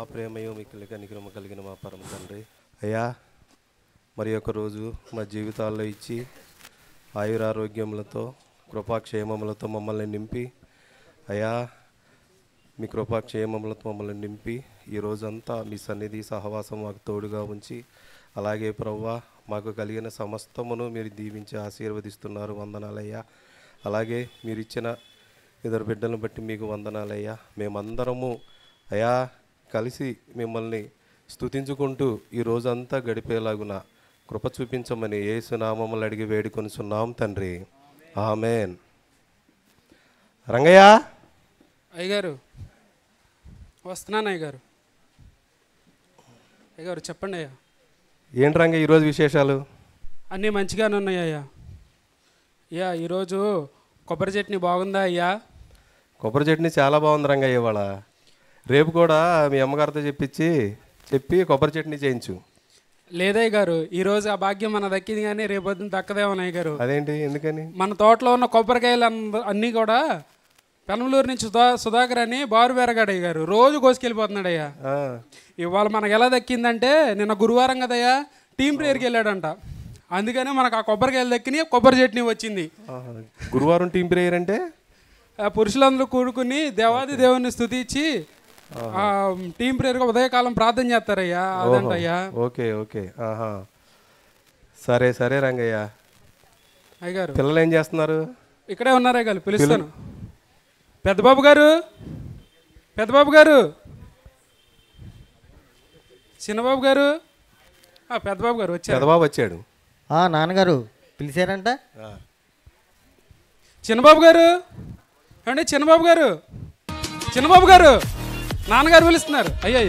మహాప్రేమయో మిక్కిలి కనికరము కలిగిన మా పరమ తండ్రి, అయ్యా మరి ఒక రోజు మా జీవితాల్లో ఇచ్చి ఆయురారోగ్యములతో కృపాక్షేమములతో మమ్మల్ని నింపి, అయ్యా మీ కృపాక్షేమములతో మమ్మల్ని నింపి ఈ రోజంతా మీ సన్నిధి సహవాసం మాకు తోడుగా ఉంచి, అలాగే ప్రవ్వా మాకు కలిగిన సమస్తమును మీరు దీవించి ఆశీర్వదిస్తున్నారు. వందనాలయ్యా. అలాగే మీరు ఇచ్చిన ఇద్దరు బిడ్డలను బట్టి మీకు వందనాలయ్యా. మేమందరము అయ్యా కలిసి మిమ్మల్ని స్తుతించుకుంటూ ఈ రోజంతా గడిపేలాగున కృప చూపించమని యేసు నామములు అడిగి వేడుకొనుచున్నాం తండ్రి, ఆమేన్. రంగయ్య అయ్యగారు వస్తున్నాను. అయ్యగారు అయ్యగారు చెప్పండి అయ్యా. ఏంటి రంగయ్య ఈరోజు విశేషాలు? అన్నీ మంచిగానే ఉన్నాయి అయ్యా. అయ్యా ఈరోజు కొబ్బరి చట్నీ బాగుందా అయ్యా? కొబ్బరి చట్నీ చాలా బాగుంది రంగయ్య. ఇవాళ రేపు కూడా మీ అమ్మగారితో చెప్పి కొబ్బరి చట్నీ చేయించు. లేదయ్య గారు, ఈరోజు ఆ భాగ్యం మన దక్కింది కానీ రేపొద్దున దక్కదేమో అయ్య గారు. అదేంటి, ఎందుకని? మన తోటలో ఉన్న కొబ్బరికాయలు అన్నీ కూడా పెనమలూరు నుంచి సుధాకర్ అని బారు బెరగాడయ్య గారు రోజు కోసుకెళ్ళిపోతున్నాడు అయ్యా. ఇవాళ మనకు ఎలా దక్కిందంటే నిన్న గురువారం కదయ్యా టీం ప్రేయర్కి వెళ్ళాడంట. అందుకనే మనకు ఆ కొబ్బరికాయలు దక్కినాయి, కొబ్బరి చట్నీ వచ్చింది. గురువారం టీం ప్రేయర్ అంటే పురుషులందరూ కూడుకుని దేవాది దేవుని స్తుతించి టీం ప్రేయర్గా ఉదయకాలం ప్రార్థన చేస్తారయ్యా. అదంటయ్యా. ఓకే ఓకే, సరే సరే రంగయ్య. అయ్యగారు పిల్లలు ఏం చేస్తున్నారు? ఇక్కడే ఉన్నారే గారు, పిలుస్తాను. పెద్దబాబు గారు, పెద్దబాబు గారు, చిన్నబాబు గారు, పెద్దబాబు గారు వచ్చారు. పెద్దబాబు వచ్చాడు. నాన్నగారు పిలిచారంట. చిన్నబాబు గారు ఏమండి? చిన్నబాబు గారు, చిన్నబాబు గారు, నాన్నగారు పిలుస్తున్నారు. అయ్యో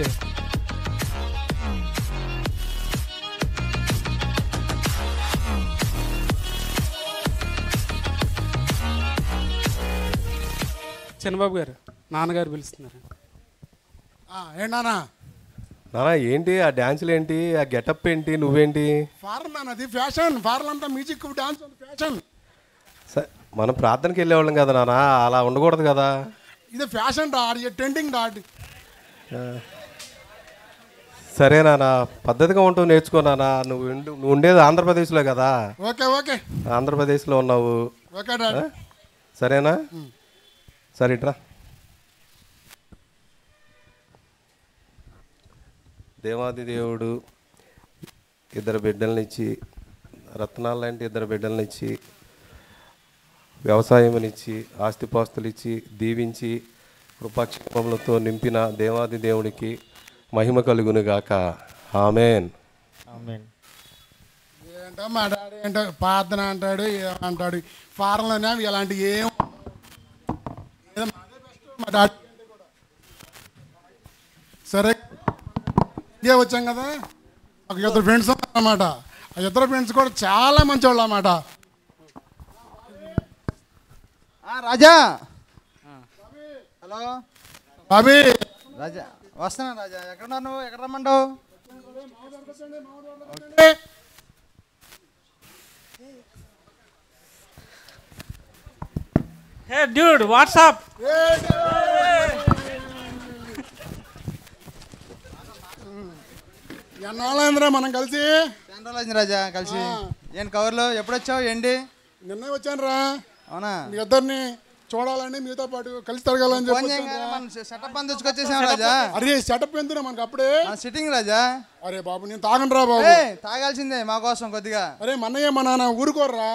చిన్నబాబు గారు, నాన్నగారు పిలుస్తున్నారు. ఏంటన్నా నానా ఏంటి ఆ డ్యాన్సులు ఏంటి, ఆ గెటప్ ఏంటి, నువ్వేంటి? ఫారెన్ నాన్న, అది ఫ్యాషన్. ఫారెన్ అంతా మ్యూజిక్ డాన్స్ ఫ్యాషన్. మనం ప్రార్థనకి వెళ్ళేవాళ్ళం కదా నాన్న, అలా ఉండకూడదు కదా. ఇది ఫ్యాషన్ రా, ట్రెండింగ్ రా. సరే నాన్న, పద్ధతిగా ఉంటావు, నేర్చుకో నాన్న. నువ్వు ఉండేది ఆంధ్రప్రదేశ్లో కదా. ఓకే ఓకే, ఆంధ్రప్రదేశ్లో ఉన్నావు. Okay daddy. సరేనా? సరే ఇట్రా. దేవాది దేవుడు ఇద్దరు బిడ్డలనిచ్చి, రత్నాలు లాంటి ఇద్దరు బిడ్డలనిచ్చి, వ్యవసాయమునిచ్చి, ఆస్తిపాస్తులు ఇచ్చి, దీవించి, కృపాక్షేమములతో నింపిన దేవాది దేవుడికి మహిమ కలుగును గాక. ఆమేన్. ఆమేన్. ఏంటో మా డాడీ ఏంటో ప్రార్థన అంటాడు, ఏమంటాడు. ఫారెన్లోనే ఇలాంటి ఏం మా డాడీ. సరే ఇదే వచ్చాం కదా, ఒక ఇద్దరు ఫ్రెండ్స్ అన్నమాట. ఆ ఇద్దరు ఫ్రెండ్స్ కూడా చాలా మంచి వాళ్ళు అన్నమాట. రాజా, హలో బాబీ, రాజా వస్తున్నా. రాజా ఎక్కడున్నావు నువ్వు? ఎక్కడ రమ్మంటావు? Hey dude, what's up? ఎన్నాళ్ళైందిరా మనం కలిసి? రోజు రాజా కలిసి. ఏంటి కవర్లు? ఎప్పుడు వచ్చావు? ఏంటి? నిన్నే వచ్చాను రా. అవునా? మీ ఇద్దరిని చూడాలని, మీతో పాటు కలిసి తిరగాలని చెప్పి. సెటప్ అంతా తెచ్చుకొచ్చేసాం రాజా. అరే సెటప్ ఎందుకు మనకు అప్పుడే? సిట్టింగ్ రాజా. అరే బాబు నేను తాగను రా బాబు. తాగాల్సిందే మా కోసం కొద్దిగా. అరే మన్నయ్య మా నాన్న ఊరుకోర్రా.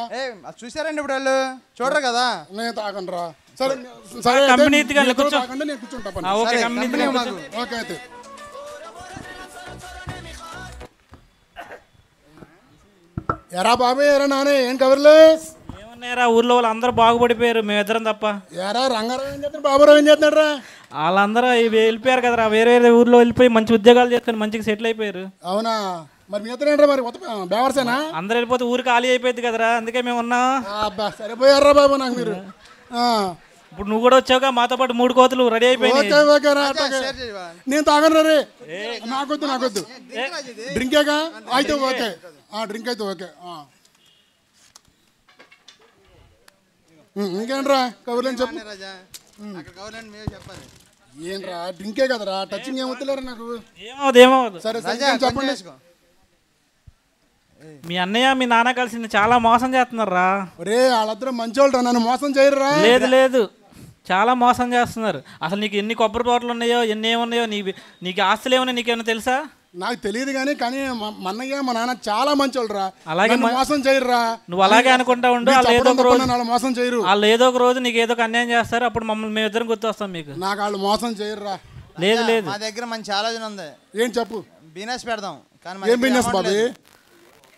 చూసారండి ఇప్పుడు వాళ్ళు, చూడరు కదా. నేను తాగను రా. సరే సరే, నేను కూర్చుంటా. ఓకే అయితే ఎరా బాబే, ఎరా నానే, ఏం కవర్లు? ఏమన్నారా, ఊర్లో వాళ్ళు అందరూ బాగుపడిపోయారు, మేమిద్దరం తప్ప. ఎరా రంగారావు ఏం చేస్తున్నాడు, బాబురావు ఏం చేస్తున్నాడు రా? వాళ్ళందరూ వెళ్ళిపోయారు కదరా, వేరే వేరే ఊర్లో వెళ్ళిపోయి మంచి ఉద్యోగాలు చేసుకొని మంచిగా సెటిల్ అయిపోయారు. అవునా? మరి మీ ఇద్దరు ఏంట్రా మరి బేవర్సేనా? అందరు వెళ్ళిపోతే ఊరు ఖాళీ అయిపోయింది కదరా, అందుకే మేము ఉన్నాం. అబ్బా సరిపోయారా బాబు నాకు మీరు. ఇప్పుడు నువ్వు కూడా వచ్చావుగా మాతో పాటు 3 కోతులు రెడీ అయిపోయినాయి. నేను తాగను రే, నాకొద్దు. డ్రింకేగా అయితే ఓకే, డ్రింక్ అయితే ఓకే. ఇంకేంట్రా కబుర్లేని చెప్పు. ఏంట్రా డ్రింకే కదరా టచింగ్ ఏమవుతలేరా నాకు. ఏమవుదు సరే సరే రాజా, ఇంకేం చెప్పండి. చేసుకో. మీ అన్నయ్య మీ నాన్న కలిసి నిన్ను చాలా మోసం చేస్తున్నారా. ఒరే వాళ్ళిద్దరూ మంచోళ్ళరా, నన్ను మోసం చేయరురా. లేదు చాలా మోసం చేస్తున్నారు. అసలు నీకు ఎన్ని కొబ్బరి తోటలు ఉన్నాయో ఎన్ని ఏమున్నాయో నీకు ఆస్తులు ఏమన్నా నీకేమన్నా తెలుసా? నాకు తెలియదు కానీ మా అన్నయ్య మా నాన్న చాలా మంచోళ్ళరా. అలాగే నన్ను మోసం చేయరురా. నువ్వు అలాగే అనుకుంటా ఉండు. మీరు వాళ్ళు ఏదో చెప్పడం ఒక తప్ప రోజు నన్ను వాళ్ళు మోసం చేయరు. వాళ్ళు ఏదో ఒక రోజు నీకు ఏదో ఒక అన్యాయం చేస్తారు. అప్పుడు మమ్మల్ని మేమిద్దరం గుర్తొస్తాం మీకు. నాకు వాళ్ళు మోసం చేయరురా. లేదు మా దగ్గర మంచి ఆలోచన ఉంది. ఏం చెప్పు. బిజినెస్ పెడదాం. కానీ ఏం బిజినెస్ బాబీ?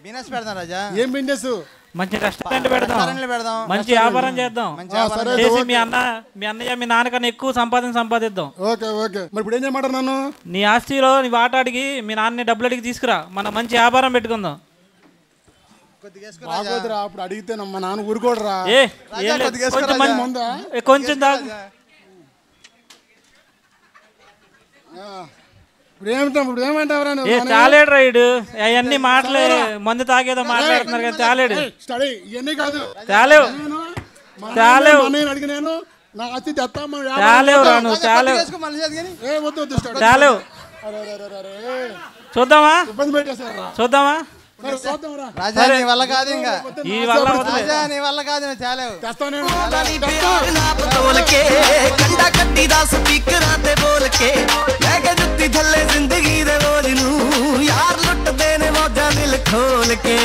బిజినెస్ పెడదాం రాజా. ఏం బిజినెస్? మంచి రెస్టారెంట్ పెడదాం, పెడదాం, మంచి వ్యాపారం చేద్దాం, మంచి వ్యాపారం సరే. చేసి మీ అన్నయ్య మీ నాన్నకన్నా ఎక్కువ సంపాదిద్దాం. ఓకే మరి ఇప్పుడు ఏం చేయమంటారు నన్ను? నీ ఆస్తిలో నీ వాటా అడిగి మీ నాన్నని డబ్బులు అడిగి తీసుకురా, మనం మంచి వ్యాపారం పెట్టుకుందాం. కొద్దిగా వేసుకో బాగోదురా, అప్పుడు అడిగితే మా నాన్న ఊరుకోడరా. ఏం రాజా, లేదు, కొద్దిగా వేసుకో కొంచెం రాజా. ఉందా? కొంచెం దాకా ఇప్పుడు ఏమంటావురా నువ్వు? చాలేడు రైడు అవన్నీ మాటలే, మందు తాగేదో మాట్లాడుతున్నారు కానీ చాలేడు. స్టడీ ఇవన్నీ కాదు. చాలేవు చాలేవు నేను అడిగినాను. నా అతి తెస్తామా? చాలేవు రా నువ్వు, చాలేవు వేసుకో మళ్ళీ చేద్దు కానీ. వద్దు స్టడీ. చాలేవు. చూద్దామా ఇబ్బంది పెట్టేశారా? చూద్దామా? సరే చూద్దాంరా. రాజా నీ వల్ల కాదు ఇంకా. ఈ వల్ల వదిలే. రాజా నీ వల్ల కాదు, నువ్వు చాలేవు. తెస్తా నేను. बोल के कंडा कट्टी दा स्पीकरां ते बोल के मैं के जुत्ती थल्ले जिंदगी दे बोझ नू यार लुट देने मौजा दिल खोल के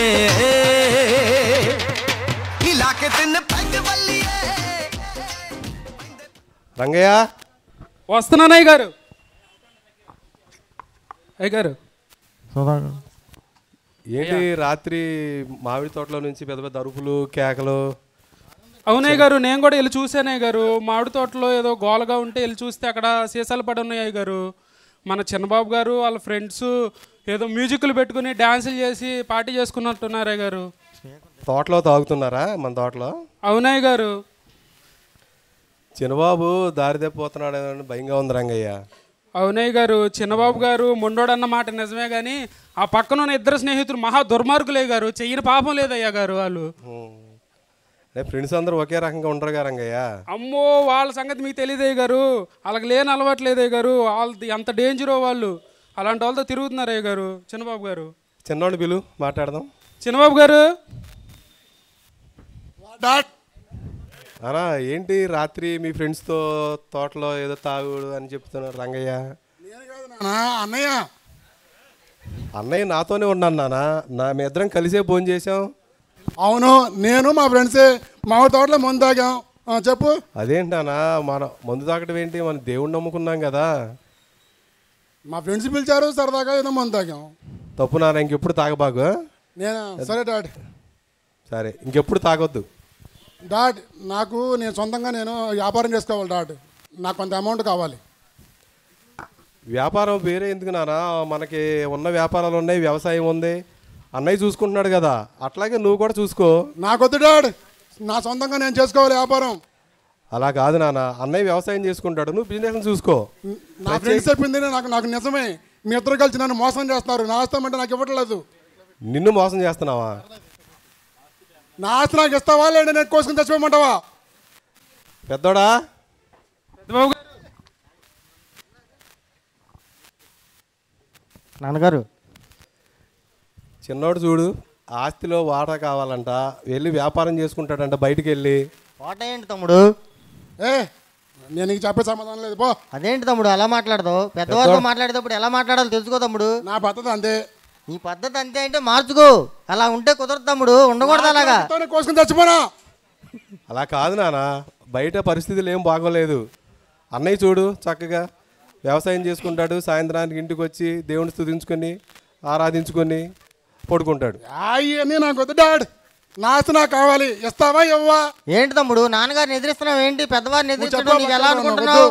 हिला के तिन पैग बल्लिए రంగయ్య వస్తున్నాను అయ్య గారు. అయ్య గారు ఏంటి రాత్రి మామిడి తోటలో నుంచి పెద్ద పెద్ద అరుపులు కేకలు? అవునయ్య గారు, నేను కూడా వెళ్ళి చూసానయ్య గారు. మామిడి తోటలో ఏదో గోలగా ఉంటే వెళ్ళి చూస్తే అక్కడ సీసాలు పడి ఉన్నాయి అయ్య గారు. మన చిన్నబాబు గారు వాళ్ళ ఫ్రెండ్స్ ఏదో మ్యూజిక్లు పెట్టుకుని డ్యాన్సులు చేసి పార్టీ చేసుకున్నట్టున్నారు అయ్య గారు. తోటలో తాగుతున్నారా మన తోటలో? అవునయ్య గారు. చిన్నబాబు దారి తప్పిపోతున్నాడు భయంగా ఉంది రంగయ్య. అవునయ్య గారు, చిన్నబాబు గారు మొండోడన్న మాట నిజమే కానీ ఆ పక్కన ఉన్న ఇద్దరు స్నేహితులు మహా దుర్మార్గులే గారు. చెయ్యని పాపం లేదయ్యా గారు వాళ్ళు. ఫ్రెండ్స్ అందరూ ఒకే రకంగా ఉండరు కదా రంగయ్య. అమ్మో వాళ్ళ సంగతి మీకు తెలియదయ్య గారు. వాళ్ళకి లేని అలవాట్లేదయ్య గారు. వాళ్ళది ఎంత డేంజరో వాళ్ళు. అలాంటి వాళ్ళతో తిరుగుతున్నారు అయ్య గారు. చిన్నబాబు గారు చిన్నోడు పిలు మాట్లాడదాం. చిన్నబాబు గారు అనా ఏంటి రాత్రి మీ ఫ్రెండ్స్తో తోటలో ఏదో తాగుడు అని చెప్తున్నారు రంగయ్య. అన్నయ్య అన్నయ్య నాతోనే ఉన్నాను నాన్న. మీ ఇద్దరం కలిసే ఫోన్ చేసాం. అవును, నేను మా ఫ్రెండ్సే మా తోటలో మందు తాగాం. చెప్పు. అదేంటన్నా మన మందు తాగడం ఏంటి? మన దేవుణ్ణి నమ్ముకున్నాం కదా. మా ఫ్రెండ్స్ పిలిచారు, సరదాగా ఏదో మందు తాగాం. తప్పు నాన్న, ఇంకెప్పుడు తాగబాగు. నేను సరే డాడ్. సరే ఇంకెప్పుడు తాగొద్దు డాడ్. నేను సొంతంగా వ్యాపారం చేసుకోవాలి డాడ్. నాకు కొంత అమౌంట్ కావాలి. వ్యాపారం వేరే ఎందుకు నాన్న? మనకి ఉన్న వ్యాపారాలు ఉన్నాయి, వ్యవసాయం ఉంది, అన్నయ్య చూసుకుంటున్నాడు కదా. అట్లాగే నువ్వు కూడా చూసుకో. నాకొద్దు డాడ్, నా సొంతంగా నేను చేసుకోవాలి వ్యాపారం. అలా కాదు నాన్న, అన్నయ్య వ్యవసాయం చేసుకుంటాడు, నువ్వు బిజినెస్ చూసుకో. నా ఫ్రెండ్స్ చెప్పింది నాకు నిజమే. మీ ఇద్దరు కలిసి నన్ను మోసం చేస్తున్నారు. నా ఆస్తి అంటే నాకు ఇవ్వట్లేదు. నిన్ను మోసం చేస్తున్నావా? నా ఆస్తి నాకు ఇస్తావా లేదా నేను కోసుకుని తెచ్చిపోమంటావా? పెద్దోడా పెద్దబాబు గారు నాన్నగారు చిన్నోడు చూడు, ఆస్తిలో వాటా కావాలంట, వెళ్ళి వ్యాపారం చేసుకుంటాడంట బయటికి వెళ్ళి. వాట ఏంటి తమ్ముడు? నేను నీకు చెప్పే సమాధానం లేదు పో. అదేంటి తమ్ముడు అలా మాట్లాడతావు? పెద్దవారితో మాట్లాడేటప్పుడు ఎలా మాట్లాడాలో తెలుసుకో తమ్ముడు. నా పద్ధతి అంతే. నీ పద్ధతి అంతే అంటే మార్చుకో. అలా ఉంటే కుదరదు తమ్ముడు, ఉండకూడదు అలాగా. కోసుకుని తెచ్చిపోనా? అలా కాదు నాన్న, బయట పరిస్థితులు ఏం బాగోలేదు. అన్నయ్య చూడు చక్కగా వ్యవసాయం చేసుకుంటాడు, సాయంత్రానికి ఇంటికి వచ్చి దేవుని స్తుతించుకొని ఆరాధించుకొని పడుకుంటాడు. అవన్నీ నాకు వద్దు డాడ్. నా ఆస్తి నాకు కావాలి. ఇస్తావా ఇవ్వవా? ఏంటి తమ్ముడు నాన్నగారిని ఎదిరిస్తున్నావు ఏంటి? పెద్దవారిని ఎదిరించడం నీకు ఎలా అనుకుంటున్నావు?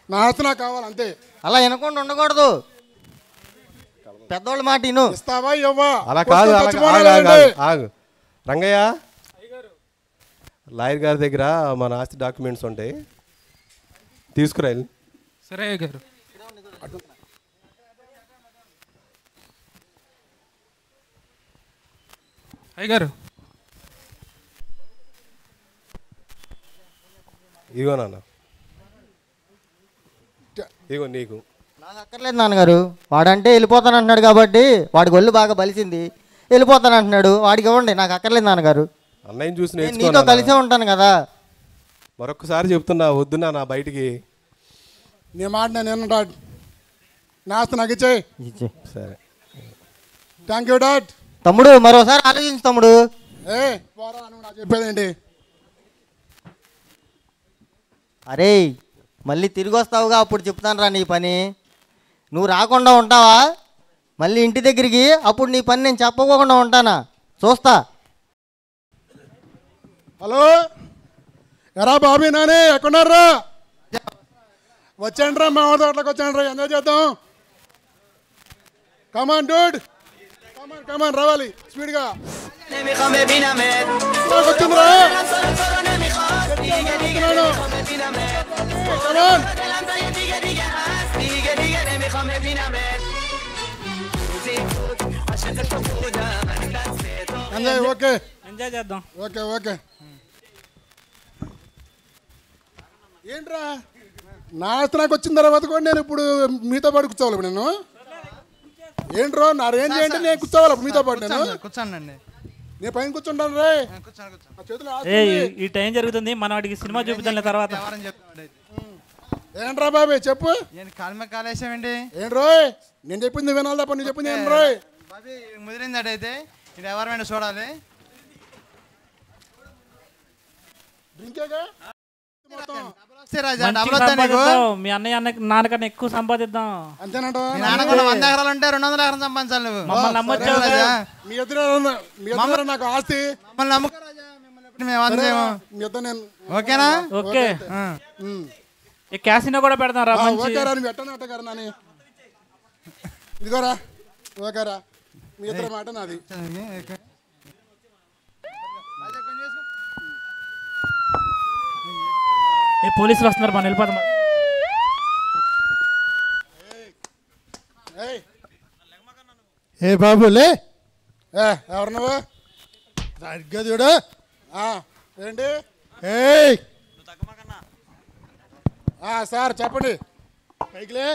నా ఆస్తి నాకు కావాలి అంతే. అలా వినకుండా ఉండకూడదు. పెద్దవాళ్ళ మాట విను. ఇస్తావా ఇవ్వవా? అలా కాదు, ఆగు రంగయ్య. లాయర్ గారి దగ్గర మన ఆస్తి డాక్యుమెంట్స్ ఉంటాయి, తీసుకురా. సరే గారు. అయ్యగారు ఇదిగో నాన్న. ఇగో నీకు నాకు అక్కర్లేదు నాన్నగారు. వాడంటే వెళ్ళిపోతాను అంటున్నాడు కాబట్టి వాడికి ఒళ్ళు బాగా బలిసింది, వెళ్ళిపోతాను అంటున్నాడు. వాడికి ఇవ్వండి, నాకు అక్కర్లేదు నాన్నగారు. అన్నయ్యని చూసి నేను నీతో నేర్చుకున్నా. కలిసే ఉంటాను కదా. మరొకసారి చెప్తున్నా, వద్దునా నా బయటికి. నీ మాట నేను డాడ్, నా ఆస్తి నాకు ఇచ్చేయి. సరే, థ్యాంక్ యూ డాడ్. తమ్ముడు మరోసారి ఆలోచించు తమ్ముడు. పోరా, నువ్వు నాకు చెప్పేదేంటి? అరే మళ్ళీ తిరిగి వస్తావుగా, అప్పుడు చెప్తాను రా నీ పని. నువ్వు రాకుండా ఉంటావా మళ్ళీ ఇంటి దగ్గరికి? అప్పుడు నీ పని నేను చెప్పకోకుండా ఉంటానా? చూస్తా. హలో, ఎరా బాబీ నాని, ఎక్కడున్నారా? వచ్చాను రా, మా వాడి తోటలోకి వచ్చాను రా, ఎంజాయ్ చేద్దాం. కమాన్ డూడ్, కమాన్ రావాలి స్పీడ్గా. వచ్చిందిరా, ఎంజాయ్. ఓకే, ఎంజాయ్ చేద్దాం. Okay okay. ఏంట్రా, నా ఆస్తి నాకు వచ్చిన తర్వాత కూడా నేను ఇప్పుడు మీతో పాటు కూర్చోవాలి. ఇప్పుడు నేను ఏంట్రో నా రేంజ్ ఏంటి, నేను కూర్చోవాలి అప్పుడు మీతో పాటు. నేను కూర్చోండి, నేను పైన కూర్చుంటాను రే. కూర్చోండి. ఆ చేతిలో ఏ ఈ టైం జరుగుతుంది, మనం వాడికి సినిమా చూపిద్దాం తర్వాత. ఏంట్రా బాబీ చెప్పు. కాలు కాలేసామండి. ఏంట్రో నేను చెప్పింది వినాలి తప్ప నువ్వు చెప్పింది ఏంట్రో. బాబీ ముదిరింది అటైతే ఇది ఎవరైనా చూడాలి. డ్రింకేగా మంచిగా సంపాదిద్దాం. మీ అన్నయ్య నాన్నకన్నా ఎక్కువ సంపాదిద్దాం. అంతేనంట. నాన్న కూడా 100 ఎకరాలు ఉంటే 200 ఎకరం సంపాదించాలి నువ్వు. మమ్మల్ని నమ్మొచ్చావు కదా. మీ ఇద్దరు నాకు ఆస్తి. మమ్మల్ని నమ్ముకో రాజా, మిమ్మల్ని మేము అందజేయము. మీ ఇద్దరు నేను ఓకేనా? ఓకే, ఈ క్యాసినో కూడా పెడతాం రా. ఓకేరా, నువ్వు ఎట్టని అట్టగారు నాని. ఇదిగోరా, ఓకేరా, మీ ఇద్దరు మాట నాది. ఏ పోలీసులు వస్తున్నారు, మనం వెళ్ళిపోతాం. ఏ బాబు లే, ఎవరు నువ్వు? సరిగ్గా చూడు. ఏంటి? సార్ చెప్పండి. పైకిలే.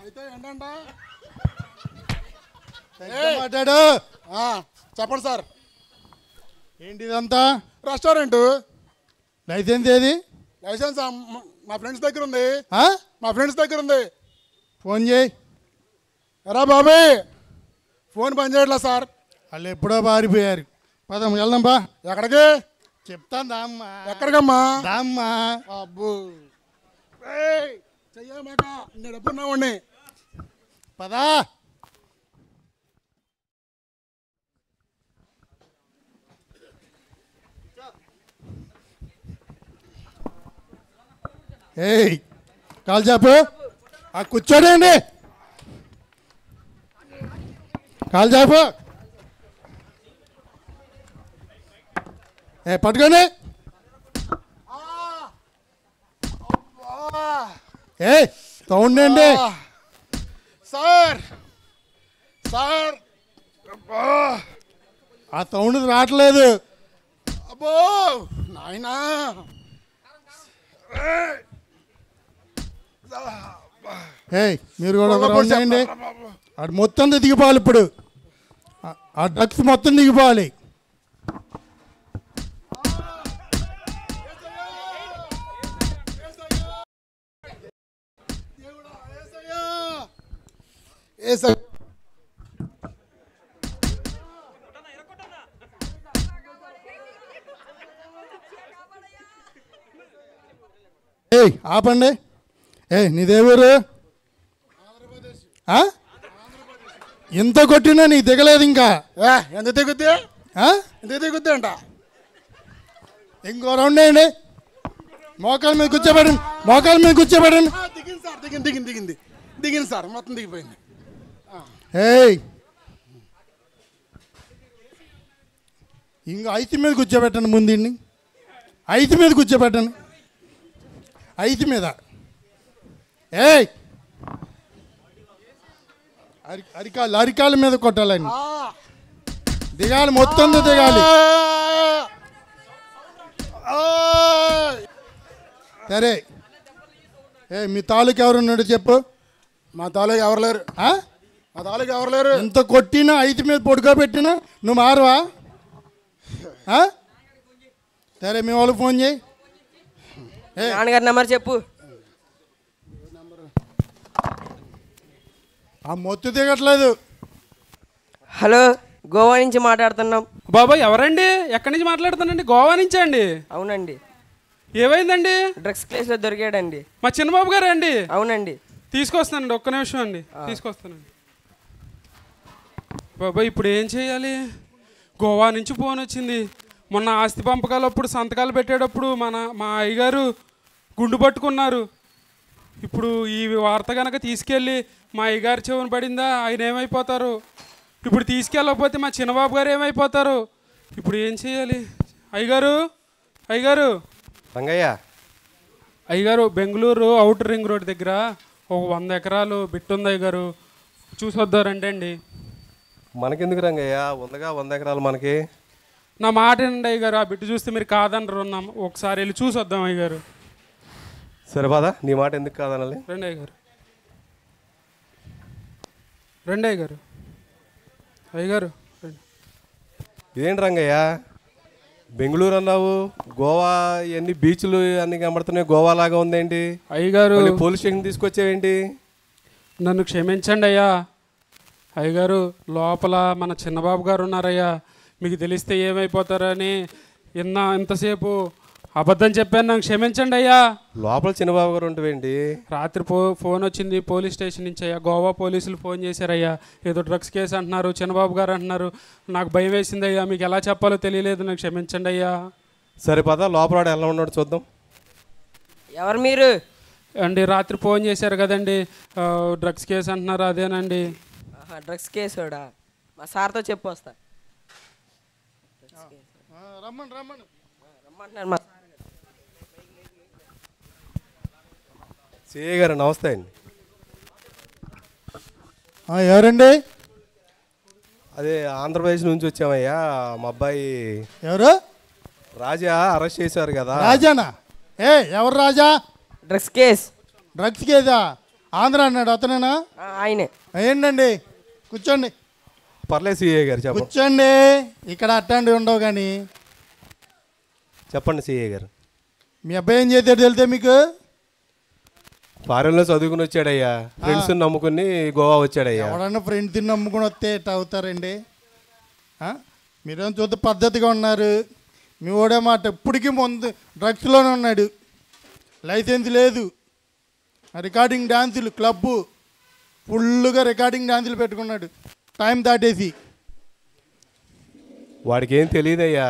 అయితే ఏంటంట మాట్లాడు. చెప్పండి సార్. ఏంటి ఇదంతా? రెస్టారెంట్. లైసెన్స్ ఏది? లైసెన్స్ మా ఫ్రెండ్స్ దగ్గర ఉంది. మా ఫ్రెండ్స్ దగ్గర ఉంది. ఫోన్ చేయి. ఎరా బాబీ, ఫోన్ పని చేయట్లా సార్. వాళ్ళు ఎప్పుడో పారిపోయారు. పదం వెళ్దాం బా. ఎక్కడికి? చెప్తాను దామ్మా. ఎక్కడికమ్మా? దామ్మా. అబ్బో చెయ్యమాక, నేను ఎప్పుడున్నావండి. పదా. కాల్ చెప్పు. కూర్చోడండి. కాల్ చెప్పు. పట్టుకోండి. సౌండ్ అండి సార్. సార్ ఆ సౌండ్ రావట్లేదు. అబ్బో నాయనా. మీరు కూడా ఒక రౌండ్ చేయండి. అది మొత్తం దిగిపోవాలి. ఇప్పుడు ఆ డ్రగ్స్ మొత్తం దిగిపోవాలి. ఆపండి. నీదేవరు? ఎంత కొట్టినా నీకు దిగలేదు ఇంకా. ఎంత దిగుద్ది? ఎంత దిగుద్ది అంట. ఇంకో రౌండ్ వేయండి. మోకాల మీద కూర్చోబెట్టండి. మోకాల మీద కూర్చోబెట్టండి. దిగింది సార్, దిగింది దిగింది దిగింది దిగింది సార్, మొత్తం దిగిపోయింది. ఇంకో ఐతి మీద కూర్చోబెట్టండి. ముందు ఐతి మీద కూర్చోబెట్టండి. ఐతి మీద. అరికాల మీద కొట్టాలని. దిగాలి, మొత్తం దిగాలి. సరే మీ తాలూకు ఎవరున్నాడు చెప్పు. మా తాలూకు ఎవరు లేరు. మా తాలూకు ఎవరు లేరు. ఎంత కొట్టినా ఐదు మీద పడుకోబెట్టినా నువ్వు మారవా? సరే మీ వాళ్ళకి ఫోన్ చేయి. నాన్నగారి నెంబర్ చెప్పు. ఆ మొత్తు దిగట్లేదు. హలో, గోవా నుంచి మాట్లాడుతున్నాం. బాబాయ్ ఎవరండి? ఎక్కడి నుంచి మాట్లాడుతానండి? గోవా నుంచి అండి. అవునండి. ఏమైందండి? డ్రగ్స్ కేసులో దొరికాడండి. మా చిన్నబాబు గారు అండి? అవునండి. తీసుకొస్తానండి, ఒక్క నిమిషం అండి, తీసుకొస్తానండి. బాబాయ్ ఇప్పుడు ఏం చేయాలి? గోవా నుంచి ఫోన్ వచ్చింది. మొన్న ఆస్తి పంపకాలప్పుడు సంతకాలు పెట్టేటప్పుడు మా అయ్యగారు గుండు పట్టుకున్నారు. ఇప్పుడు ఈ వార్త కనుక తీసుకెళ్ళి మా అయ్యగారి చెవున పడిందా, ఆయన ఏమైపోతారు? ఇప్పుడు తీసుకెళ్ళకపోతే మా చిన్నబాబు గారు ఏమైపోతారు? ఇప్పుడు ఏం చేయాలి? అయ్యగారు రంగయ్య, అయ్యగారు బెంగళూరు అవుటర్ రింగ్ రోడ్ దగ్గర ఒక 100 ఎకరాలు బిట్టు ఉంది అయ్యగారు, చూసొద్దారంటే అండి. మనకెందుకు రంగయ్య, ఉందగా 100 ఎకరాలు మనకి. నా మాట అండి అయ్యగారు, ఆ బిట్టు చూస్తే మీరు కాదనరు. ఒకసారి వెళ్ళి చూసొద్దాం అయ్యగారు. సరే బాదా, నీ మాట ఎందుకు కాదనాలి? రండి అయ్యగారు, రండి అయ్యగారు. అయ్యగారు ఏంటి రంగయ్య, బెంగళూరు అన్నావు, గోవా ఇవన్నీ బీచ్లు అన్ని కనబడుతున్నాయి, గోవా లాగా ఉందేంటి? అయ్యగారు పోలీస్ స్టేషన్ తీసుకొచ్చావేంటి? నన్ను క్షమించండి అయ్యా. అయ్యగారు లోపల మన చిన్నబాబు గారు ఉన్నారయ్యా, మీకు తెలిస్తే ఏమైపోతారని ఇంతసేపు అబద్ధం చెప్పాను, నాకు క్షమించండి అయ్యా. లోపల చిన్నబాబు గారు ఉంటావేంటి? రాత్రి ఫోన్ వచ్చింది పోలీస్ స్టేషన్ నుంచి అయ్యా, గోవా పోలీసులు ఫోన్ చేశారయ్యా. ఏదో డ్రగ్స్ కేసు అంటున్నారు, చిన్నబాబు గారు అంటున్నారు. నాకు భయం వేసింది అయ్యా, మీకు ఎలా చెప్పాలో తెలియలేదు, నాకు క్షమించండి అయ్యా. సరే పద, లోపల ఎలా ఉన్నాడు చూద్దాం. ఎవరు మీరు అండి? రాత్రి ఫోన్ చేశారు కదండి, డ్రగ్స్ కేసు అంటున్నారు, అదేనండి. డ్రగ్స్ కేసుడా? మా సార్తో చెప్పు వస్తా. రమ్మంటున్నారు మా సిఐ గారు. నమస్తే అండి. ఎవరండి? అదే ఆంధ్రప్రదేశ్ నుంచి వచ్చామయ్యా. మా అబ్బాయి ఎవరు? రాజా అరెస్ట్ చేశారు కదా. రాజానా? ఎవరు రాజా? Drugs case. డ్రగ్స్ కేసా? ఆంధ్ర అన్నాడు అతనేనా? ఆయనే. ఏంటండి, కూర్చోండి. పర్లేదు సిఐ గారు, చెప్పండి. కూర్చోండి, ఇక్కడ అట్టండి ఉండవు కానీ. చెప్పండి సిఐ గారు. మీ అబ్బాయి ఏం చేశాడు తెలితే మీకు? ఫారెన్లో చదువుకుని వచ్చాడయ్యా, ఫ్రెండ్స్ నమ్ముకుని గోవా వచ్చాడయ్యా. ఎవడన్నా ఫ్రెండ్స్ నమ్ముకుని వస్తే ఎట్లా అవుతారండి? మీరేం చూస్తే పద్ధతిగా ఉన్నారు. మీ ఓడే మాట ఇప్పటికీ ముందు డ్రగ్స్లోనే ఉన్నాడు, లైసెన్స్ లేదు. రికార్డింగ్ డ్యాన్సులు క్లబ్బు ఫుల్గా రికార్డింగ్ డ్యాన్సులు పెట్టుకున్నాడు టైం దాటేసి. వాడికి ఏం తెలియదయ్యా,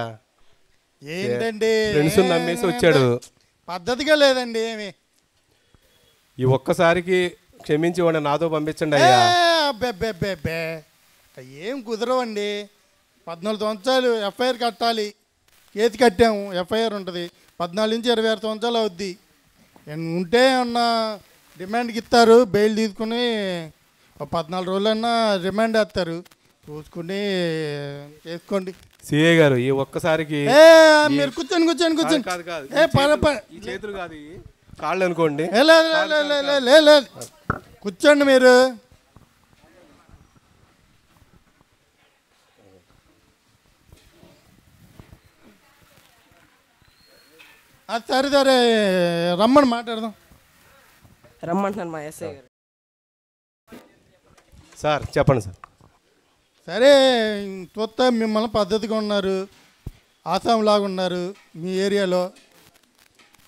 ఏంటండి ఫ్రెండ్స్ నమ్మేసి వచ్చాడు. పద్ధతిగా లేదండి ఏమి. ఈ ఒక్కసారికి క్షమించి వాడిని నాతో పంపించండి అయ్యా. బే ఏం కుదరవండి. 14 సంవత్సరాలు ఎఫ్ఐఆర్ కట్టాలి. కేసు కట్టాము, ఎఫ్ఐఆర్ ఉంటుంది. 14 నుంచి 26 సంవత్సరాలు అవుద్ది. ఉంటే ఉన్న డిమాండ్కి ఇస్తారు, బెయిల్ తీసుకుని 14 రోజులన్నా రిమాండ్ వేస్తారు. చూసుకుని చేసుకోండి. సిఐ గారు ఈ ఒక్కసారికి మీరు కూర్చొని చేతులు కాదు, కాళ్ళు అనుకోండి. లేదు కూర్చోండి మీరు. సరే రమ్మని మాట్లాడదాం. రమ్మంటున్నాను మా ఎస్ఐ గారు. సార్ చెప్పండి సార్. సరే చూస్తా మిమ్మల్ని పద్ధతిగా ఉన్నారు, ఆసాం లాగా ఉన్నారు మీ ఏరియాలో.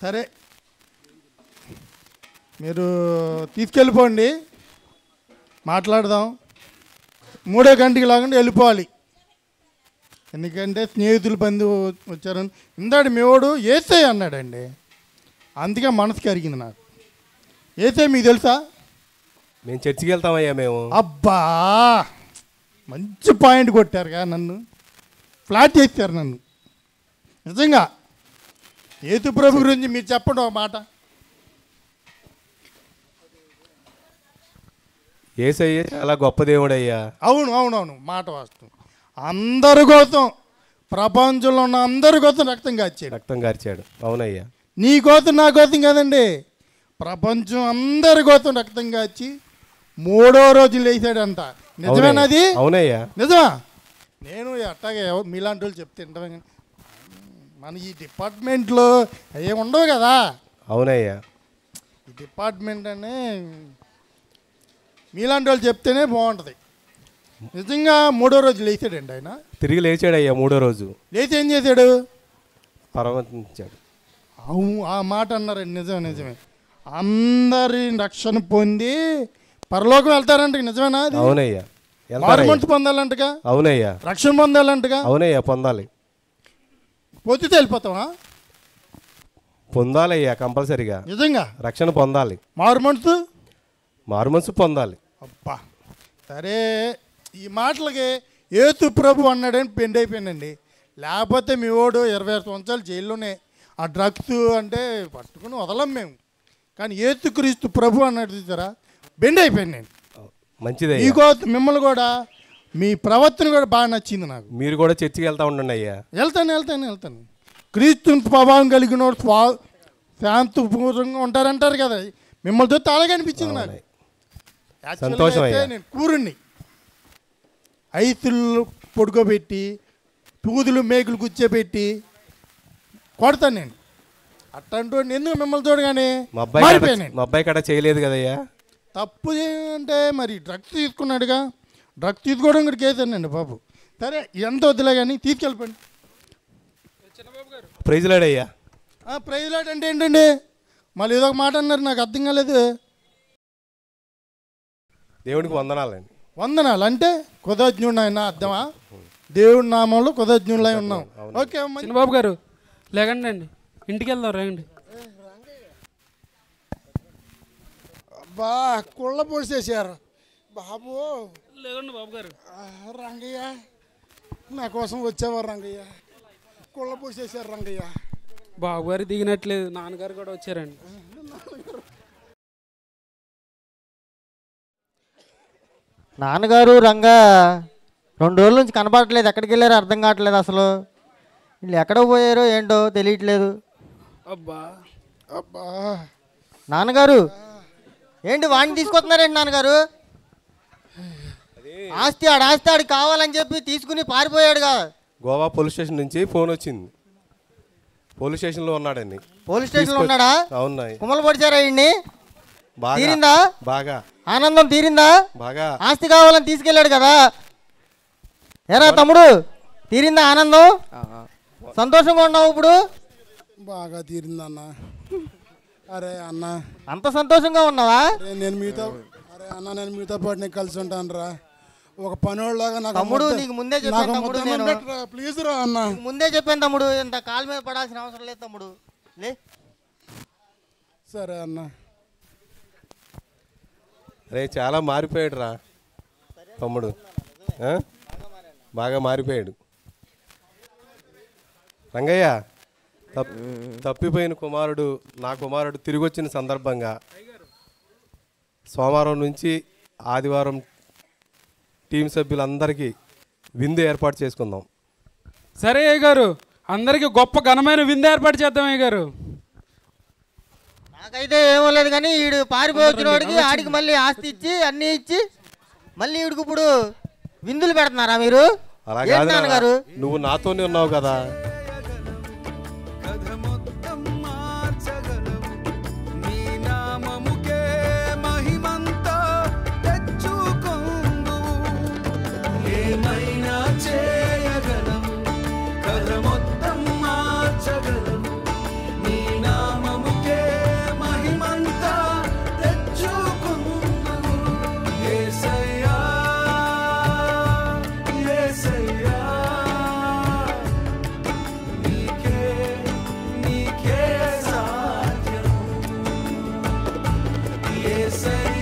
సరే మీరు తీసుకెళ్ళిపోండి, మాట్లాడదాం. 3 గంటకి లాగా వెళ్ళిపోవాలి. ఎందుకంటే స్నేహితులు బంధువు వచ్చారని ఇందాడు మేవాడు ఏసై అన్నాడండి, అందుకే మనసు కరిగింది నాకు. ఏసై మీకు తెలుసా? మేము చర్చికి వెళ్తామయ్యా మేము. అబ్బా మంచి పాయింట్ కొట్టారుగా, నన్ను ఫ్లాట్ చేశారు నన్ను నిజంగా. యేసు ప్రభు గురించి మీరు చెప్పండి ఒక మాట. యేసయ్య చాలా గొప్ప దేవుడయ్యా. అవును మాట వాస్తవం. అందరి కోసం, ప్రపంచంలో ఉన్న అందరి కోసం రక్తం కార్చాడు. రక్తం కార్చాడు. అవునయ్యా. నీ కోసం నా కోసం కదండి, ప్రపంచం అందరి కోసం రక్తం కాచి 3వ రోజు లేచాడంట. నిజమేనది? అవునయ్యా. నిజమా? నేను అట్టాగే మీలాంటి వాళ్ళు చెప్తే వింటామే కానీ మన ఈ డిపార్ట్మెంట్లో అవి ఉండవు కదా. అవునయ్యా. ఈ డిపార్ట్మెంట్ అనే మీలాంటి వాళ్ళు చెప్తేనే బాగుంటుంది. నిజంగా 3వ రోజు లేచాడండి ఆయన. తిరిగి లేచాడయ్యా 3వ రోజు. లేచి ఏం చేశాడు? పరమతించాడు. అవును, ఆ మాట అన్నారండి. నిజమే. అందరి రక్షణ పొంది పరలోకం వెళ్తారంట. నిజమేనా? అవునయ్యా. మారుమనసు పొందాలంటగా. అవునయ్యా. రక్షణ పొందాలంటగా. అవునయ్యా. పొందాలి. పొద్దుతో వెళ్ళిపోతావా? పొందాలయ్యా కంపల్సరిగా. నిజంగా రక్షణ పొందాలి. మారుమనసు పొందాలి. అబ్బా సరే, ఈ మాటలకి యేసు ప్రభు అన్నాడని బెండ్ అయిపోయానండి. లేకపోతే మీ వాడు 26 సంవత్సరాలు జైల్లోనే. ఆ డ్రగ్స్ అంటే పట్టుకుని వదలం మేము. కానీ యేసుక్రీస్తు ప్రభు అన్నాడు చూసారా, బెండ్ అయిపోయాను నేను. మంచిదే. మీకో మిమ్మల్ని కూడా మీ ప్రవర్తన కూడా బాగా నచ్చింది నాకు. మీరు కూడా చర్చికి వెళ్తా ఉండండి అయ్యా. వెళ్తాను. క్రీస్తు స్వభావం కలిగిన వాడు శాంతిపూర్వంగా ఉంటారంటారు కదా, మిమ్మల్ని చూస్తే అలాగే అనిపించింది నాకు. సంతోషం అయ్యా. నేను కూరుణ్ణి ఐతులు పొడుకోబెట్టి తూదులు మేకులు కూర్చోబెట్టి కొడతాను నేను. అట్టంటూ ఎందుకు మిమ్మల్ని చూడగానే మా అబ్బాయి కడ చేయలేదు కదయ్యా. తప్పు అంటే మరి డ్రగ్స్ తీసుకున్నాడుగా. డ్రగ్స్ తీసుకోవడం కూడా కేసానండి బాబు. సరే ఎంత వద్దులే కానీ తీసుకెళ్ళిపోండి. ప్రైజ్ లార్డ్ అయ్యా. ప్రైజ్ లార్డ్ అంటే ఏంటండి? మళ్ళీ ఏదో ఒక మాట అన్నారు, నాకు అర్థం కాలేదు. దేవునికి వందనాలండి. వందనాలు అంటే కృతజ్ఞుడు ఆయన అర్థమా? దేవుడి నామంలో కృతజ్ఞులై ఉన్నాం. ఓకే చిన్నబాబు గారు లేకండి అండి, ఇంటికి వెళ్దాం రండి. బా కుళ్ళ పొడిసేసారు బాబు. లేదండి బాబు గారు. రంగయ్య నా కోసం వచ్చేవారు రంగయ్య. కుళ్ళ పొడిసేసారు రంగయ్య. బాబు గారు దిగినట్లేదు, నాన్నగారు కూడా వచ్చారండి. నాన్నగారు రంగా 2 రోజుల నుంచి కనపడట్లేదు. ఎక్కడికి వెళ్ళారో అర్థం కావట్లేదు. అసలు వీళ్ళు ఎక్కడ పోయారో ఏంటో తెలియట్లేదు. అబ్బా నాన్నగారు ఏంటి వాడిని తీసుకొస్తున్నారేంటి నాన్నగారు? ఆస్తి ఆడికి కావాలని చెప్పి తీసుకుని పారిపోయాడుగా. గోవా పోలీస్ స్టేషన్ నుంచి ఫోన్ వచ్చింది. పోలీస్ స్టేషన్లో ఉన్నాడండి. పోలీస్ స్టేషన్లో ఉన్నాడా? అవునాయి. కుమ్మలు పొడిచారా ఇన్ని? తీరిందా? బాగా ఆనందం తీరిందా? బాగా. ఆస్తి కావాలని తీసుకెళ్ళాడు కదా. ఏరా తమ్ముడు, తీరిందా ఆనందం? సంతోషంగా ఉన్నావు ఇప్పుడు? బాగా తీరిందన్న. అరే అన్న, అంత సంతోషంగా ఉన్నావా? నేను మీతో పాటు నేను కలిసి ఉంటాను రా. ఒక పనివాళ్ళలాగా నాకు. తమ్ముడు నీకు ముందే చెప్పాను తమ్ముడు, నేను ప్లీజ్ రా అన్న. ముందే చెప్పాను తమ్ముడు, ఇంత కాలు మీద పడాల్సిన అవసరం లేదు తమ్ముడు. లే సరే అన్న. రే చాలా మారిపోయాడు రా తమ్ముడు. బాగా మారిపోయాడు రంగయ్య. తప్పిపోయిన కుమారుడు, నా కుమారుడు తిరిగి వచ్చిన సందర్భంగా సోమవారం నుంచి ఆదివారం టీం సభ్యులందరికీ విందు ఏర్పాటు చేసుకుందాం. సరే అయ్య గారు, అందరికీ గొప్ప ఘనమైన విందు ఏర్పాటు చేద్దాం అయ్య గారు. నాకైతే ఏమో లేదు కానీ వీడు పారిపోయి వచ్చిన వాడికి ఆడికి మళ్ళీ ఆస్తి ఇచ్చి అన్నీ ఇచ్చి మళ్ళీ వీడికి ఇప్పుడు విందులు పెడుతున్నారా మీరు? అలా కాదు, నువ్వు నాతోనే ఉన్నావు కదా. Say